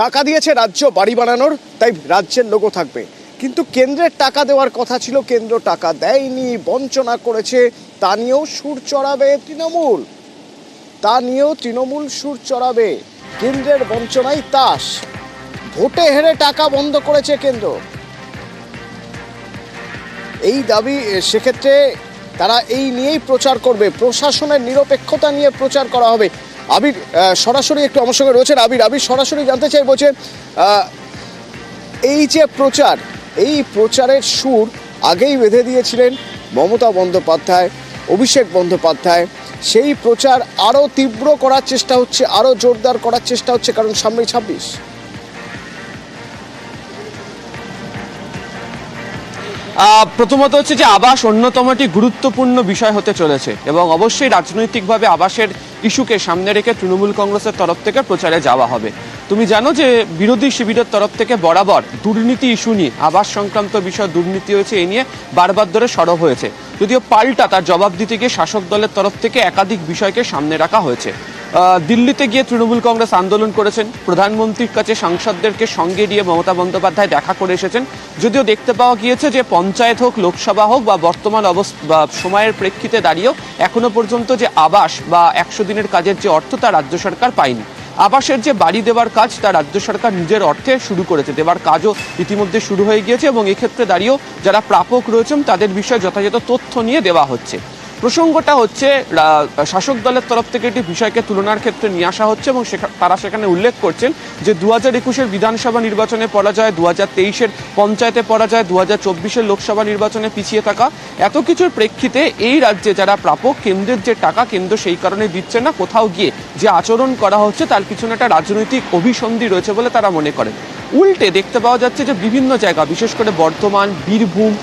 টাকা দিয়েছে রাজ্য বাড়ি বানানোর, তাই রাজ্যের লোগো থাকবে। কিন্তু কেন্দ্রের টাকা দেওয়ার কথা ছিল, কেন্দ্র টাকা দেয়নি, বঞ্চনা করেছে, তা নিয়েও সুর চড়াবে তৃণমূল। সুর চড়াবে। কেন্দ্রের বঞ্চনায় তাস, ভোটে হেরে টাকা বন্ধ করেছে কেন্দ্র, এই দাবি। সেক্ষেত্রে তারা এই নিয়েই প্রচার করবে, প্রশাসনের নিরপেক্ষতা নিয়ে প্রচার করা হবে। আবির সরাসরি একটু আমার সঙ্গে রয়েছেন। আবির সরাসরি জানতে চাই, বলছে এই যে প্রচার, এই প্রচারের সুর আগেই বেঁধে দিয়েছিলেন মমতা বন্দ্যোপাধ্যায়, অভিষেক বন্দ্যোপাধ্যায়। সেই প্রচার আরও তীব্র করার চেষ্টা হচ্ছে, আরও জোরদার করার চেষ্টা হচ্ছে, কারণ সামনেই 26। প্রথমত হচ্ছে যে আবাস অন্যতম একটি গুরুত্বপূর্ণ বিষয় হতে চলেছে এবং অবশ্যই রাজনৈতিকভাবে আবাসের ইস্যুকে সামনে রেখে তৃণমূল কংগ্রেসের তরফ থেকে প্রচারে যাওয়া হবে। তুমি জানো যে বিরোধী শিবিরের তরফ থেকে বরাবর দুর্নীতি ইস্যু নিয়ে, আবাস সংক্রান্ত বিষয় দুর্নীতি হয়েছে এই নিয়ে বারবার ধরে সরব হয়েছে, যদিও পাল্টা তার জবাব দিতে গিয়ে শাসক দলের তরফ থেকে একাধিক বিষয়কে সামনে রাখা হয়েছে। দিল্লিতে গিয়ে তৃণমূল কংগ্রেস আন্দোলন করেছেন, প্রধানমন্ত্রীর কাছে সাংসদদেরকে সঙ্গে নিয়ে মমতা বন্দ্যোপাধ্যায় দেখা করে এসেছেন। যদিও দেখতে পাওয়া গিয়েছে যে পঞ্চায়েত হোক, লোকসভা হোক বা বর্তমান সময়ের প্রেক্ষিতে দাঁড়িয়েও এখনো পর্যন্ত যে আবাস বা 100 দিনের কাজের যে অর্থ তা রাজ্য সরকার পায়নি। আবাসের যে বাড়ি দেওয়ার কাজ তা রাজ্য সরকার নিজের অর্থে শুরু করেছে, দেওয়ার কাজও ইতিমধ্যে শুরু হয়ে গিয়েছে এবং এক্ষেত্রে দাঁড়িয়েও যারা প্রাপক রয়েছেন তাদের বিষয়ে যথাযথ তথ্য নিয়ে দেওয়া হচ্ছে। প্রসঙ্গটা হচ্ছে শাসক দলের তরফ থেকে একটি বিষয়কে তুলনার ক্ষেত্রে নিয়ে আসা হচ্ছে এবং তারা সেখানে উল্লেখ করছেন যে 2021-এর বিধানসভা নির্বাচনে পরাজয়, 2023-এর পঞ্চায়েতে পরাজয়, 2024-এর লোকসভা নির্বাচনে পিছিয়ে থাকা, এত কিছুর প্রেক্ষিতে এই রাজ্যে যারা প্রাপক, কেন্দ্রের যে টাকা কেন্দ্র সেই কারণে দিচ্ছে না, কোথাও গিয়ে যে আচরণ করা হচ্ছে তার পিছনে একটা রাজনৈতিক অভিসন্ধি রয়েছে বলে তারা মনে করেন। উল্টে দেখতে পাওয়া যাচ্ছে যে বিভিন্ন জায়গা, বিশেষ করে বর্ধমান, বীরভূম,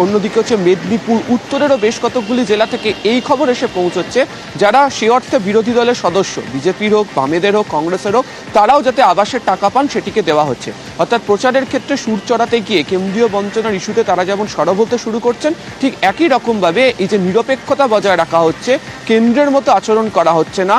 অন্যদিকে হচ্ছে মেদিনীপুর, উত্তরেরও বেশ কতকগুলি জেলা থেকে এই খবর এসে পৌঁছচ্ছে যারা সে অর্থে বিরোধী দলের সদস্য, বিজেপির হোক, বামেদের হোক, কংগ্রেসের হোক, তারাও যাতে আবাসের টাকা পান সেটিকে দেওয়া হচ্ছে। অর্থাৎ প্রচারের ক্ষেত্রে সুর চড়াতে গিয়ে কেন্দ্রীয় বঞ্চনার ইস্যুতে তারা যেমন সরব হতে শুরু করছেন, ঠিক একই রকমভাবে এই যে নিরপেক্ষতা বজায় রাখা হচ্ছে, কেন্দ্রের মতো আচরণ করা হচ্ছে না,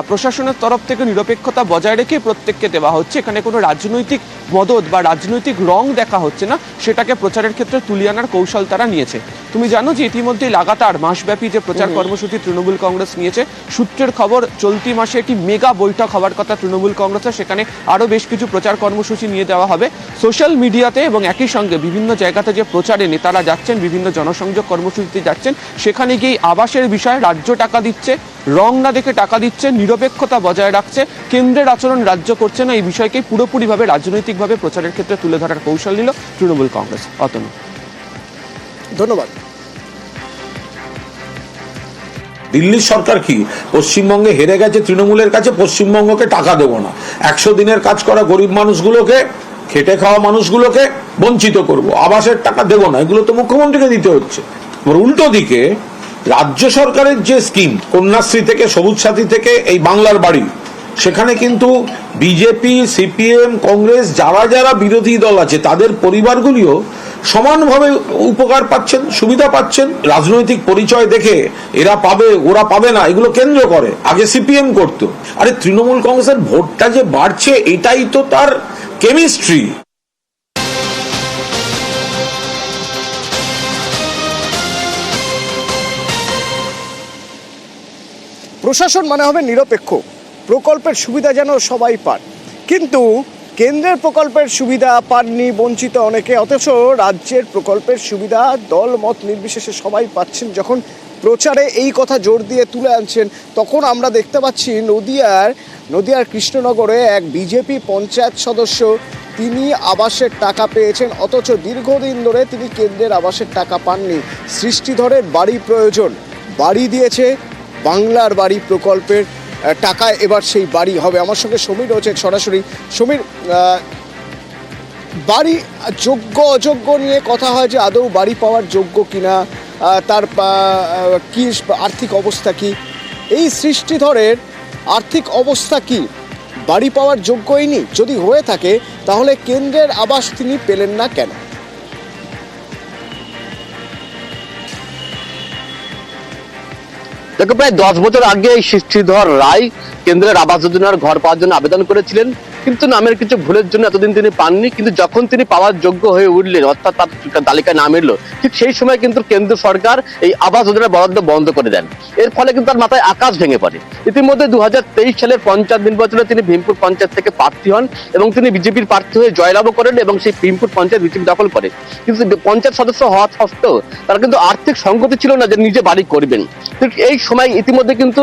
প্রশাসনের তরফ থেকে নিরপেক্ষতা বজায় রেখে প্রত্যেককে দেওয়া হচ্ছে, এখানে কোনো রাজনৈতিক মদদ বা রাজনৈতিক রং দেখা হচ্ছে না, সেটাকে প্রচারের ক্ষেত্রে তুলিয়ে আনার কৌশল তারা নিয়েছে। তুমি জানো যে ইতিমধ্যে লাগাতার মাসব্যাপী যে প্রচার কর্মসূচি তৃণমূল কংগ্রেস নিয়েছে, সূত্রের খবর চলতি মাসে একটি মেগা বৈঠক হওয়ার কথা তৃণমূল কংগ্রেসের, সেখানে আরও বেশ কিছু প্রচার কর্মসূচি নিয়ে দেওয়া হবে সোশ্যাল মিডিয়াতে এবং একই সঙ্গে বিভিন্ন জায়গাতে যে প্রচারে নেতারা যাচ্ছেন, বিভিন্ন জনসংযোগ কর্মসূচিতে যাচ্ছেন, সেখানে গিয়ে আবাসের বিষয়ে রাজ্য টাকা দিচ্ছে, রং না দেখে টাকা দিচ্ছে, নিরপেক্ষতা বজায় রাখছে, কেন্দ্রের আচরণ রাজ্য করছে না, এই বিষয়কে পুরোপুরিভাবে রাজনৈতিকভাবে প্রচারের ক্ষেত্রে তুলে ধরার কৌশল নিল তৃণমূল কংগ্রেস। অতনু, ধন্যবাদ। দিল্লির সরকার কি পশ্চিমবঙ্গে হেরে গেছে তৃণমূলের কাছে, পশ্চিমবঙ্গকে টাকা দেবো না, 100 দিনের কাজ করা গরিব মানুষগুলোকে, খেটে খাওয়া মানুষগুলোকে বঞ্চিত করব, আবাসের টাকা দেবো না, এগুলো তো মুখ্যমন্ত্রীকে দিতে হচ্ছে। উল্টো দিকে রাজ্য সরকারের যে স্কিম, কন্যাশ্রী থেকে, সবুজ সাথী থেকে এই বাংলার বাড়ি, সেখানে কিন্তু বিজেপি, সিপিএম, কংগ্রেস যারা যারা বিরোধী দল আছে তাদের পরিবারগুলিও সমানভাবে উপকার পাচ্ছেন, সুবিধা পাচ্ছেন। রাজনৈতিক পরিচয় দেখে এরা পাবে ওরা পাবে না এগুলো কেন্দ্র করে, আগে সিপিএম করতো। আরে তৃণমূল কংগ্রেসের ভোটটা যে বাড়ছে এটাই তো তার কেমিস্ট্রি। প্রশাসন মানে হবে নিরপেক্ষ, প্রকল্পের সুবিধা যেন সবাই পান। কিন্তু কেন্দ্রের প্রকল্পের সুবিধা পাননি বঞ্চিত অনেকে, অথচ রাজ্যের প্রকল্পের সুবিধা দল মত নির্বিশেষে সবাই পাচ্ছেন। যখন প্রচারে এই কথা জোর দিয়ে তুলে আনছেন, তখন আমরা দেখতে পাচ্ছি নদিয়ার কৃষ্ণনগরে এক বিজেপি পঞ্চায়েত সদস্য, তিনি আবাসের টাকা পেয়েছেন, অথচ দীর্ঘদিন ধরে তিনি কেন্দ্রের আবাসের টাকা পাননি। সৃষ্টিধরের বাড়ি প্রয়োজন, বাড়ি দিয়েছে, বাংলার বাড়ি প্রকল্পের টাকায় এবার সেই বাড়ি হবে। আমার সঙ্গে সমীর রয়েছে সরাসরি। সমীর, বাড়ি যোগ্য অযোগ্য নিয়ে কথা হয় যে আদৌ বাড়ি পাওয়ার যোগ্য কিনা, তার কি আর্থিক অবস্থা কি, এই সৃষ্টিধরের আর্থিক অবস্থা কি, বাড়ি পাওয়ার যোগ্যই নি? যদি হয়ে থাকে তাহলে কেন্দ্রের আবাস তিনি পেলেন না কেন? দেখো, প্রায় 10 বছর আগে এই সৃষ্টিধর রায় কেন্দ্রের আবাস যোজনার ঘর পাওয়ার জন্য আবেদন করেছিলেন কিন্তু নামের কিছু ভুলের জন্য এতদিন তিনি পাননি, কিন্তু যখন তিনি পাওয়ার যোগ্য হয়ে উঠলেন, অর্থাৎ তার তালিকায় নাম এলো, ঠিক সেই সময় কিন্তু কেন্দ্র সরকার এই আবাস যোজনার বরাদ্দ বন্ধ করে দেন। এর ফলে কিন্তু তার মাথায় আকাশ ভেঙে পড়ে। ইতিমধ্যে 2023 সালের পঞ্চায়েত নির্বাচনে তিনি ভীমপুর পঞ্চায়েত থেকে প্রার্থী হন এবং তিনি বিজেপির প্রার্থী হয়ে জয়লাভও করেন এবং সেই ভীমপুর পঞ্চায়েত বিজেপি দখল করে। কিন্তু পঞ্চায়েত সদস্য হওয়া সত্ত্বেও তার কিন্তু আর্থিক সংগতি ছিল না যে নিজে বাড়ি করবেন। ঠিক এই সময় ইতিমধ্যে কিন্তু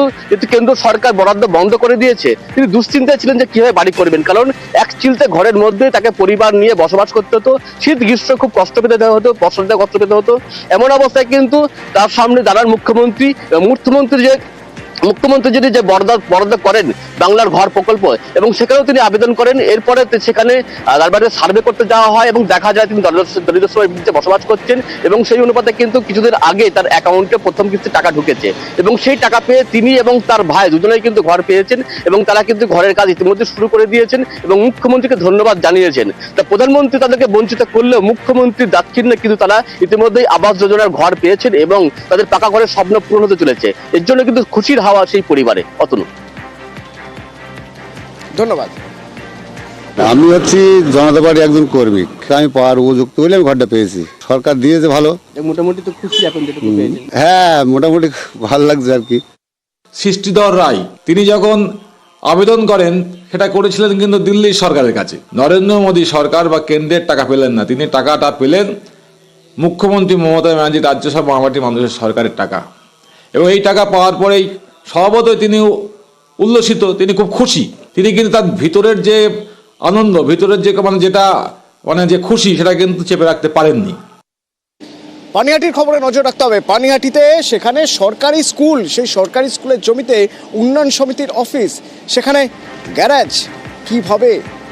কেন্দ্র সরকার বরাদ্দ বন্ধ করে দিয়েছে। তিনি দুশ্চিন্তায় ছিলেন যে কিভাবে বাড়ি করবেন, কারণ এক চিলতে ঘরের মধ্যে তাকে পরিবার নিয়ে বসবাস করতে হতো। শীত গ্রীষ্ম খুব কষ্ট পেতে দেওয়া হতো, বসন্তে কষ্ট পেতে হতো। এমন অবস্থায় কিন্তু তার সামনে দাঁড়ান মুখ্যমন্ত্রী যদি যে বরাদ্দ করেন বাংলার ঘর প্রকল্প, এবং সেখানেও তিনি আবেদন করেন। এরপরে সেখানে তারপরে সার্ভে করতে যাওয়া হয় এবং দেখা যায় তিনি দরিদ্র শ্রেণীতে বসবাস করছেন, এবং সেই অনুপাতে কিন্তু কিছুদিন আগে তার অ্যাকাউন্টে প্রথম কিস্তি টাকা ঢুকেছে এবং সেই টাকা পেয়ে তিনি এবং তার ভাই দুজনেই কিন্তু ঘর পেয়েছেন এবং তারা কিন্তু ঘরের কাজ ইতিমধ্যে শুরু করে দিয়েছেন এবং মুখ্যমন্ত্রীকে ধন্যবাদ জানিয়েছেন। তা প্রধানমন্ত্রী তাদেরকে বঞ্চিত করলেও মুখ্যমন্ত্রীর দাক্ষিণ্যে কিন্তু তারা ইতিমধ্যেই আবাস যোজনার ঘর পেয়েছেন এবং তাদের পাকা ঘরের স্বপ্ন পূরণ হতে চলেছে। এর জন্য কিন্তু খুশির হাওয়া সেই পরিবারে। অতনু, ধন্যবাদ। আমি হচ্ছি জনতা পার্টি একজন কর্মী, আমি পাওয়ার উপযুক্ত বলে আমি ঘরটা পেয়েছি। সরকার দিয়েছে ভালো, মোটামুটি তো খুশি এখন যেটুকু পেয়েছেন। হ্যাঁ মোটামুটি ভালো লাগছে আর কি। সৃষ্টিধর রায় তিনি যখন আবেদন করেন সেটা করেছিলেন কিন্তু দিল্লি সরকারের কাছে। নরেন্দ্র মোদী সরকার বা কেন্দ্রের টাকা পেলেন না, তিনি টাকাটা পেলেন মুখ্যমন্ত্রী মমতা ব্যানার্জি রাজ্যসভা মামাটি মানুষের সরকারের টাকা, এবং এই টাকা পাওয়ার পরেই স্বভাবতই তিনি উল্লসিত, তিনি খুব খুশি। তিনি কিন্তু তার ভিতরের যে আনন্দ, ভিতরের যে যে খুশি, সেটা কিন্তু চেপে রাখতে পারেননি। পানিহাটির খবরে নজর রাখতে হবে। পানিহাটিতে সেখানে সরকারি স্কুল, সেই সরকারি স্কুলের জমিতে উন্নয়ন সমিতির অফিস, সেখানে গ্যারেজ। কিভাবে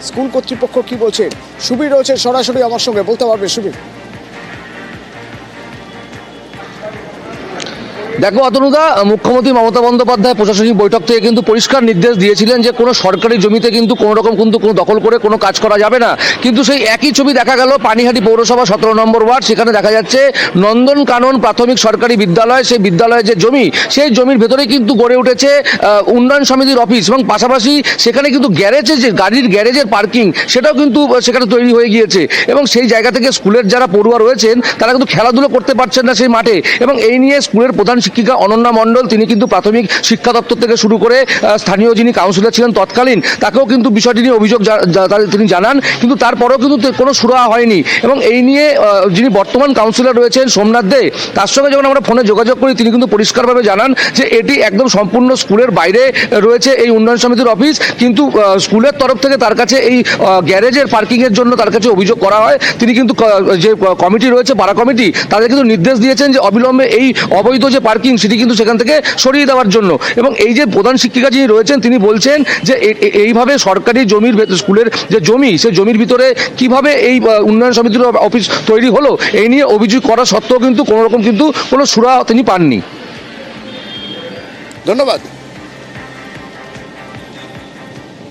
স্কুল কর্তৃপক্ষ কি বলছে, সুবীর রয়েছে সরাসরি আমার সঙ্গে, বলতে পারবে সুবীর? দেখো অতনুদা, মুখ্যমন্ত্রী মমতা বন্দ্যোপাধ্যায় প্রশাসনিক বৈঠক থেকে কিন্তু পরিষ্কার নির্দেশ দিয়েছিলেন যে কোনো সরকারি জমিতে কিন্তু কোনো রকম কিন্তু কোনো দখল করে কোনো কাজ করা যাবে না। কিন্তু সেই একই ছবি দেখা গেল পানিহাটি পৌরসভা 17 নম্বর ওয়ার্ড। সেখানে দেখা যাচ্ছে নন্দনকানন প্রাথমিক সরকারি বিদ্যালয়, সেই বিদ্যালয়ের যে জমি, সেই জমির ভেতরে কিন্তু গড়ে উঠেছে উন্নয়ন সমিতির অফিস, এবং পাশাপাশি সেখানে কিন্তু গ্যারেজের যে গাড়ির গ্যারেজের পার্কিং, সেটাও কিন্তু সেখানে তৈরি হয়ে গিয়েছে। এবং সেই জায়গা থেকে স্কুলের যারা পড়ুয়া রয়েছেন তারা কিন্তু খেলাধুলো করতে পারছেন না সেই মাঠে। এবং এই নিয়ে স্কুলের প্রধান শিক্ষিকা অনন্যা মণ্ডল, তিনি কিন্তু প্রাথমিক শিক্ষা দপ্তর থেকে শুরু করে স্থানীয় যিনি কাউন্সিলর ছিলেন তৎকালীন, তাকেও কিন্তু বিষয়টি নিয়ে অভিযোগ তিনি জানান, কিন্তু তারপরেও কিন্তু কোনো সুরাহা হয়নি। এবং এই নিয়ে যিনি বর্তমান কাউন্সিলর রয়েছেন সোমনাথ দে, তার সঙ্গে যখন আমরা ফোনে যোগাযোগ করি, তিনি কিন্তু পরিষ্কারভাবে জানান যে এটি একদম সম্পূর্ণ স্কুলের বাইরে রয়েছে এই উন্নয়ন সমিতির অফিস। কিন্তু স্কুলের তরফ থেকে তার কাছে এই গ্যারেজের পার্কিংয়ের জন্য তার কাছে অভিযোগ করা হয়। তিনি কিন্তু যে কমিটি রয়েছে, পাড়া কমিটি, তাদের কিন্তু নির্দেশ দিয়েছেন যে অবিলম্বে এই অবৈধ যে পার্কিং সেটি কিন্তু সেখান থেকে সরিয়ে দেওয়ার জন্য। এবং এই যে প্রধান শিক্ষিকা যিনি রয়েছেন, তিনি বলছেন যে এইভাবে সরকারি জমির স্কুলের যে জমি, সেই জমির ভিতরে কিভাবে এই উন্নয়ন সমিতির অফিস তৈরি হলো, এই নিয়ে অভিযোগ করা সত্ত্বেও কিন্তু কোনো রকম কিন্তু কোনো সুরাহা তিনি পাননি। ধন্যবাদ।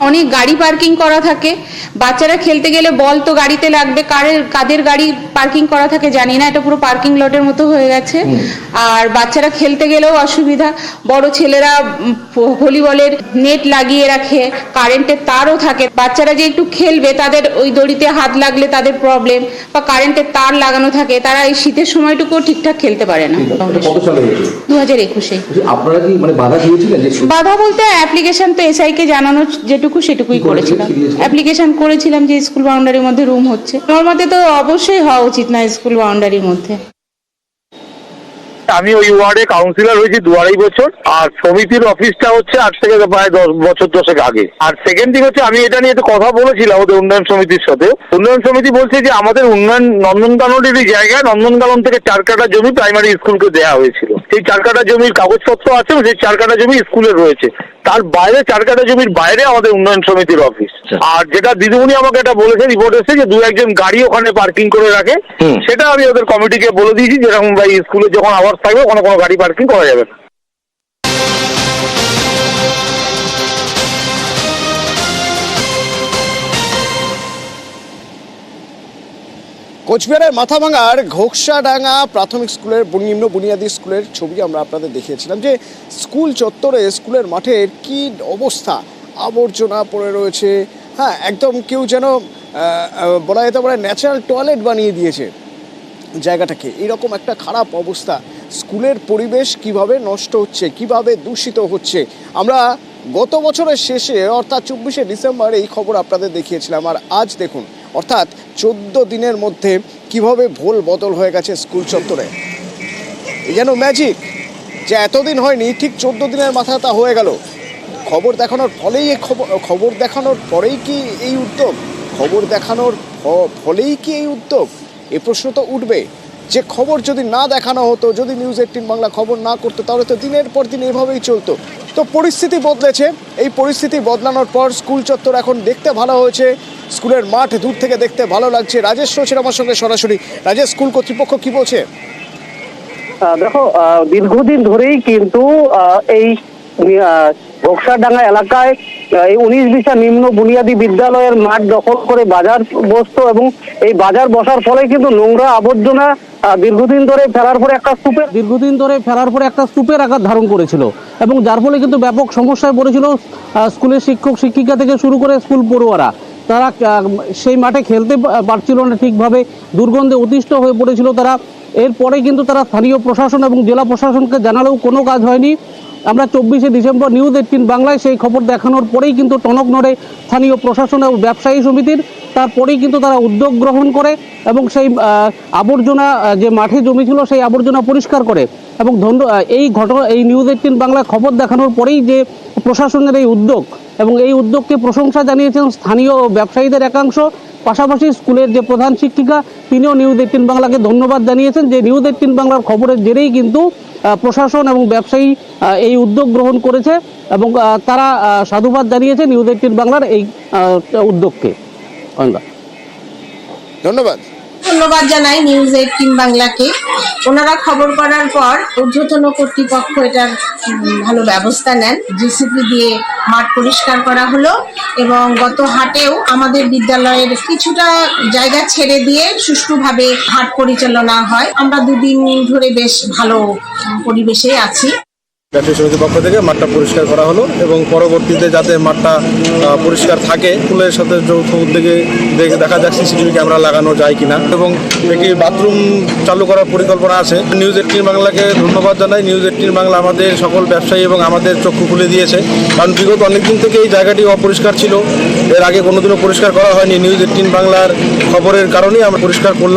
অনেক গাড়ি পার্কিং করা থাকে, বাচ্চারা খেলতে গেলে বল তো গাড়িতে লাগবে, কাদের গাড়ি পার্কিং করা থাকে জানি না, এটা পুরো পার্কিং লটের মতো হয়ে গেছে। আর বাচ্চারা খেলতে গেলেও অসুবিধা, বড় ছেলেরা ভলিবলের নেট লাগিয়ে রাখে, কারেন্টের তারও থাকে, বাচ্চারা যে একটু খেলবে তাদের ওই দড়িতে হাত লাগলে তাদের প্রবলেম, বা কারেন্টের তার লাগানো থাকে, তারা এই শীতের সময়টুকু ঠিকঠাক খেলতে পারে না। 2021-এ। আপনারা কি মানে বাধা দিয়েছিলেন? বাধা বলতে অ্যাপ্লিকেশন তো এসআই কে জানানো যেটুকু সেটুকুই করেছিলাম। অ্যাপ্লিকেশন করেছিলাম যে স্কুল বাউন্ডারির মধ্যে রুম হচ্ছে, আমার মতে তো অবশ্যই হওয়া উচিত না স্কুল বাউন্ডারির মধ্যে। আমি ওই ওয়ার্ডে কাউন্সিলর হয়েছি 2-2.5 বছর, আর সমিতির অফিসটা হচ্ছে আজ থেকে প্রায় 10 বছর 10 আগে। আর সেকেন্ড থিং হচ্ছে, আমি এটা নিয়ে তো কথা বলেছিলাম ওদের উন্নয়ন সমিতির সাথে। উন্নয়ন সমিতি বলছে যে আমাদের উন্নয়ন নন্দনকাননের জায়গায়, নন্দনকানন থেকে 4 কাঠা জমি প্রাইমারি স্কুলকে দেওয়া হয়েছিল। সেই 4 কাঠা জমির কাগজপত্র আছে, সেই 4 কাঠা জমি স্কুলের রয়েছে। তার বাইরে 4 কাঠা জমির বাইরে আমাদের উন্নয়ন সমিতির অফিস। আর যেটা দিদিমণি আমাকে এটা বলেছে, রিপোর্ট এসেছে যে 2-1 গাড়ি ওখানে পার্কিং করে রাখে, সেটা আমি ওদের কমিটিকে বলে দিয়েছি যেরকম ভাই স্কুলে যখন আওয়াজ থাকবে ওখানে কোনো গাড়ি পার্কিং করা যাবে না। কোচবিহারের মাথাভাঙার ঘোকসাডাঙ্গা প্রাথমিক স্কুলের নিম্ন বুনিয়াদী স্কুলের ছবি আমরা আপনাদের দেখিয়েছিলাম, যে স্কুল চত্বরে স্কুলের মাঠের কি অবস্থা, আবর্জনা পড়ে রয়েছে, হ্যাঁ, একদম কেউ যেন বলা যেতে পারে ন্যাচারাল টয়লেট বানিয়ে দিয়েছে জায়গাটাকে। এরকম একটা খারাপ অবস্থা, স্কুলের পরিবেশ কিভাবে নষ্ট হচ্ছে, কিভাবে দূষিত হচ্ছে। আমরা গত বছরের শেষে অর্থাৎ 24শে ডিসেম্বর এই খবর আপনাদের দেখিয়েছিলাম, আর আজ দেখুন অর্থাৎ 14 দিনের মধ্যে কিভাবে ভোল বদল হয়ে গেছে স্কুল চত্বরে। এই যেন ম্যাজিক, যে এতদিন হয়নি, ঠিক 14 দিনের মাথায় তা হয়ে গেল। খবর দেখানোর ফলেই খবর দেখানোর পরেই কি এই উদ্যোগ, খবর দেখানোর ফলেই কি এই উদ্যোগ? এ প্রশ্ন তো উঠবে যে খবর যদি না দেখানো হতো, যদি নিউজ 18 বাংলা খবর না করতো, তাহলে তো দিনের পর দিন এভাবেই চলতো। তো পরিস্থিতি বদলেছে, এই পরিস্থিতি বদলানোর পর স্কুল চত্বর এখন দেখতে ভালো হয়েছে, স্কুলের মাঠ দূর থেকে দেখতে ভালো লাগছে। রাজেশ রয়েছেন আমার সঙ্গে সরাসরি। রাজেশ, স্কুল কর্তৃপক্ষ কি বলছে? দেখো, দীর্ঘদিন ধরেই কিন্তু এই ঘোকসাডাঙ্গা এলাকায় এই 19-20 নিম্ন বুনিয়াদী বিদ্যালয়ের মাঠ দখল করে বাজার বসতো, এবং এই বাজার বসার ফলে কিন্তু নোংরা আবর্জনা দীর্ঘদিন ধরে ফেলার পরে একটা স্তূপের আকার ধারণ করেছিল, এবং যার ফলে কিন্তু ব্যাপক সমস্যায় পড়েছিল স্কুলের শিক্ষক শিক্ষিকা থেকে শুরু করে স্কুল পড়ুয়ারা। তারা সেই মাঠে খেলতে পারছিল না ঠিকভাবে, দুর্গন্ধে অতিষ্ঠ হয়ে পড়েছিল তারা। এরপরে কিন্তু তারা স্থানীয় প্রশাসন এবং জেলা প্রশাসনকে জানালেও কোনো কাজ হয়নি। আমরা 24শে ডিসেম্বর নিউজ 18 বাংলায় সেই খবর দেখানোর পরেই কিন্তু টনক নড়ে স্থানীয় প্রশাসন এবং ব্যবসায়ী সমিতির। তারপরেই কিন্তু তারা উদ্যোগ গ্রহণ করে এবং সেই আবর্জনা যে মাঠে জমেছিল সেই আবর্জনা পরিষ্কার করে। এবং এই নিউজ 18 বাংলায় খবর দেখানোর পরেই যে প্রশাসনের এই উদ্যোগ, এবং এই উদ্যোগকে প্রশংসা জানিয়েছেন স্থানীয় ব্যবসায়ীদের একাংশ। পাশাপাশি স্কুলের যে প্রধান শিক্ষিকা, তিনিও নিউজ 18 বাংলাকে ধন্যবাদ জানিয়েছেন যে নিউজ 18 বাংলার খবরের জেরেই কিন্তু প্রশাসন এবং ব্যবসায়ী এই উদ্যোগ গ্রহণ করেছে, এবং তারা সাধুবাদ জানিয়েছে নিউজ 18 বাংলার এই উদ্যোগকে। ধন্যবাদ জানাই নিউজ 18 বাংলাকে। ওনারা খবর করার পর ঊর্ধ্বতন কর্তৃপক্ষ এটার ভালো ব্যবস্থা নেন। জিসিপি দিয়ে মাঠ পরিষ্কার করা হলো, এবং গত হাটেও আমাদের বিদ্যালয়ের কিছুটা জায়গা ছেড়ে দিয়ে সুষ্ঠুভাবে হাট পরিচালনা হয়। আমরা 2 দিন ধরে বেশ ভালো পরিবেশে আছি। ব্যবসায়ী সমিতির পক্ষ থেকে মাঠটা পরিষ্কার করা হলো, এবং পরবর্তীতে যাতে মাঠটা পরিষ্কার থাকে স্কুলের সাথে যৌথ উদ্যোগে দেখা যাক সিসিটিভি ক্যামেরা লাগানো যায় কিনা, এবং একটি বাথরুম চালু করার পরিকল্পনা আছে। নিউজ 18 বাংলাকে ধন্যবাদ জানাই। নিউজ 18 বাংলা আমাদের সকল ব্যবসায়ী এবং আমাদের চক্ষু খুলে দিয়েছে, কারণ বিগত অনেকদিন থেকে এই জায়গাটি অপরিষ্কার ছিল, এর আগে কোনোদিনও পরিষ্কার করা হয়নি। নিউজ 18 বাংলার খবরের কারণেই আমরা পরিষ্কার করলাম।